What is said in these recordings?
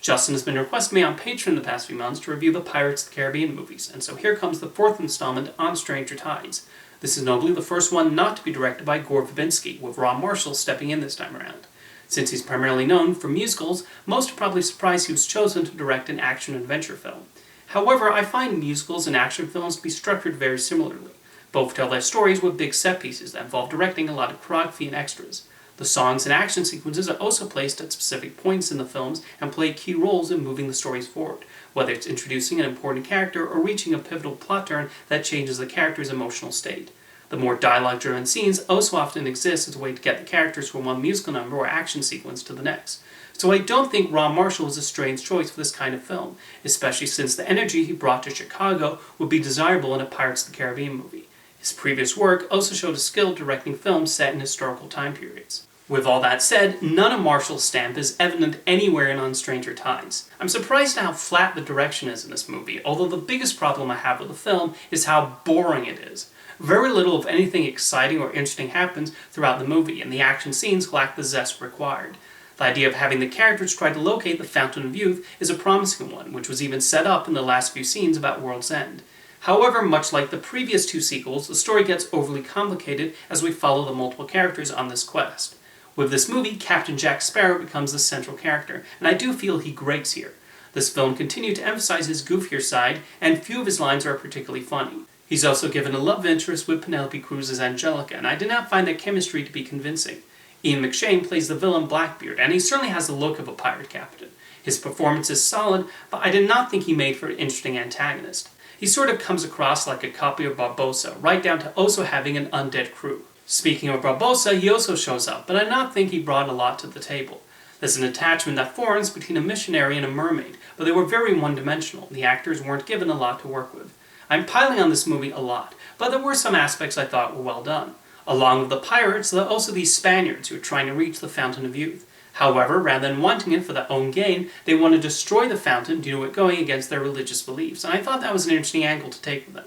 Justin has been requesting me on Patreon the past few months to review the Pirates of the Caribbean movies, and so here comes the fourth installment on Stranger Tides. This is notably the first one not to be directed by Gore Verbinski, with Ron Marshall stepping in this time around. Since he's primarily known for musicals, most are probably surprised he was chosen to direct an action-adventure film. However, I find musicals and action films to be structured very similarly. Both tell their stories with big set pieces that involve directing a lot of choreography and extras. The songs and action sequences are also placed at specific points in the films and play key roles in moving the stories forward, whether it's introducing an important character or reaching a pivotal plot turn that changes the character's emotional state. The more dialogue-driven scenes also often exist as a way to get the characters from one musical number or action sequence to the next. So I don't think Ron Marshall was a strange choice for this kind of film, especially since the energy he brought to Chicago would be desirable in a Pirates of the Caribbean movie. His previous work also showed a skill directing films set in historical time periods. With all that said, none of Marshall's stamp is evident anywhere in On Stranger Tides. I'm surprised at how flat the direction is in this movie, although the biggest problem I have with the film is how boring it is. Very little of anything exciting or interesting happens throughout the movie, and the action scenes lack the zest required. The idea of having the characters try to locate the Fountain of Youth is a promising one, which was even set up in the last few scenes about World's End. However, much like the previous two sequels, the story gets overly complicated as we follow the multiple characters on this quest. With this movie, Captain Jack Sparrow becomes the central character, and I do feel he grates here. This film continued to emphasize his goofier side, and few of his lines are particularly funny. He's also given a love interest with Penelope Cruz's Angelica, and I did not find their chemistry to be convincing. Ian McShane plays the villain Blackbeard, and he certainly has the look of a pirate captain. His performance is solid, but I did not think he made for an interesting antagonist. He sort of comes across like a copy of Barbossa, right down to also having an undead crew. Speaking of Barbossa, he also shows up, but I do not think he brought a lot to the table. There's an attachment that forms between a missionary and a mermaid, but they were very one-dimensional, and the actors weren't given a lot to work with. I'm piling on this movie a lot, but there were some aspects I thought were well done. Along with the pirates, there are also these Spaniards who are trying to reach the Fountain of Youth. However, rather than wanting it for their own gain, they want to destroy the fountain due to it going against their religious beliefs, and I thought that was an interesting angle to take with them.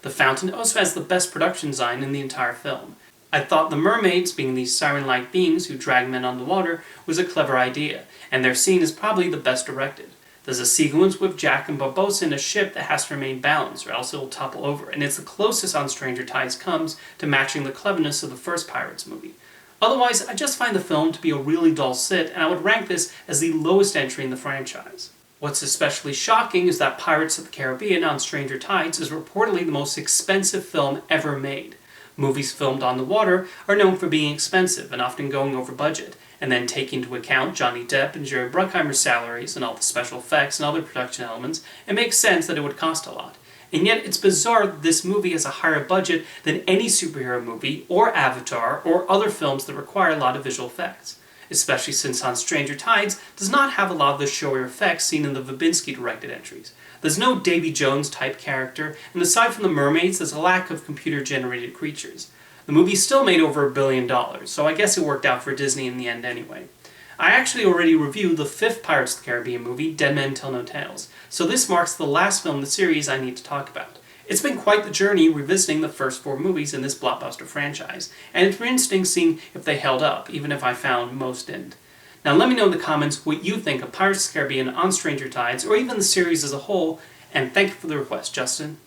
The fountain also has the best production design in the entire film. I thought the mermaids, being these siren-like beings who drag men underwater, was a clever idea, and their scene is probably the best directed. There's a sequence with Jack and Barbossa in a ship that has to remain balanced, or else it will topple over, and it's the closest On Stranger Tides comes to matching the cleverness of the first Pirates movie. Otherwise, I just find the film to be a really dull sit, and I would rank this as the lowest entry in the franchise. What's especially shocking is that Pirates of the Caribbean On Stranger Tides is reportedly the most expensive film ever made. Movies filmed on the water are known for being expensive and often going over budget, and then taking into account Johnny Depp and Jerry Bruckheimer's salaries and all the special effects and other production elements, it makes sense that it would cost a lot. And yet it's bizarre that this movie has a higher budget than any superhero movie, or Avatar, or other films that require a lot of visual effects. Especially since On Stranger Tides does not have a lot of the showier effects seen in the Verbinski-directed entries. There's no Davy Jones-type character, and aside from the mermaids, there's a lack of computer-generated creatures. The movie still made over $1 billion, so I guess it worked out for Disney in the end anyway. I actually already reviewed the fifth Pirates of the Caribbean movie, Dead Men Tell No Tales, so this marks the last film in the series I need to talk about. It's been quite the journey revisiting the first four movies in this blockbuster franchise, and it's been interesting seeing if they held up, even if I found most didn't. Now let me know in the comments what you think of Pirates of the Caribbean On Stranger Tides, or even the series as a whole, and thank you for the request, Justin.